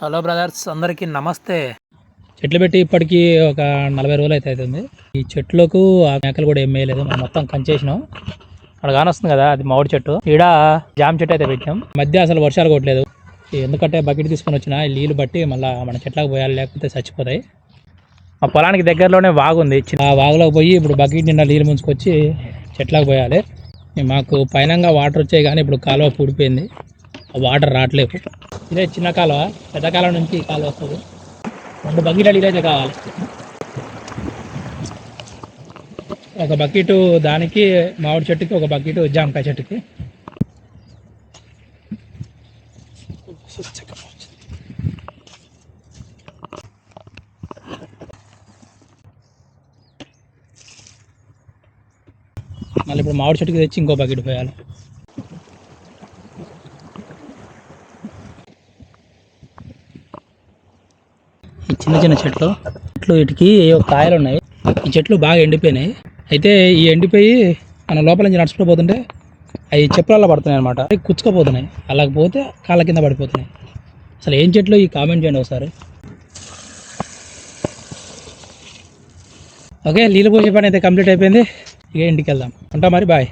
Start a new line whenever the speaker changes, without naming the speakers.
Hello brothers, అందరికీ నమస్తే. చెట్లు పెట్టి ఇప్పటికీ ఒక 40 రోజులు అయితే అవుతుంది. ఈ చెట్లకు ఆ మేకలు కూడా ఏం వేయలేదు, మనం మొత్తం కంచేసినాం. అక్కడ కానొస్తుంది కదా, అది మామిడి చెట్టు. ఈడ జామ చెట్టు అయితే పెట్టాం. మధ్య అసలు వర్షాలు కొట్టలేదు, ఎందుకంటే బకెట్ తీసుకొని వచ్చిన నీళ్లు బట్టి మళ్ళీ మన చెట్లకు పోయాలి, లేకపోతే చచ్చిపోతాయి. ఆ పొలానికి దగ్గరలోనే వాగు ఉంది. ఆ వాగులోకి పోయి ఇప్పుడు బకెట్ నిండా నీళ్ళు ముంచుకొచ్చి చెట్లకు పోయాలి. మాకు పైనంగా వాటర్ వచ్చాయి, కానీ ఇప్పుడు కాలువ పూడిపోయింది, వాటర్ రావట్లేదు. ఇదే చిన్న కాలువ, పెద్ద కాలువ నుంచి కాలువ వస్తుంది. 2 బకెట్ల నీళ్ళు అయితే కావాలి. ఒక బకెట్ దానికి, మామిడి చెట్టుకి, ఒక బకెట్ జామకాయ చెట్టుకి. మళ్ళీ ఇప్పుడు మామిడి చెట్టుకి తెచ్చి ఇంకో బకెట్ పోయాలి. ఈ చిన్న చిన్న చెట్లు వీటికి కాయలు ఉన్నాయి. ఈ చెట్లు బాగా ఎండిపోయినాయి. అయితే ఈ ఎండిపోయి మన లోపల నుంచి నడుచుకుంటూ పోతుంటే అవి చెప్పులలో పడుతున్నాయి అనమాట, కుచ్చుకపోతున్నాయి. అలాగ పోతే కాళ్ళ కింద పడిపోతున్నాయి. అసలు ఏం చెట్లు ఈ కామెంట్ చేయండి ఒకసారి. ఓకే, నీళ్ళు పోసే పని అయితే కంప్లీట్ అయిపోయింది. ఇక ఇంటికి వెళ్దాం. ఉంటా మరి, బాయ్.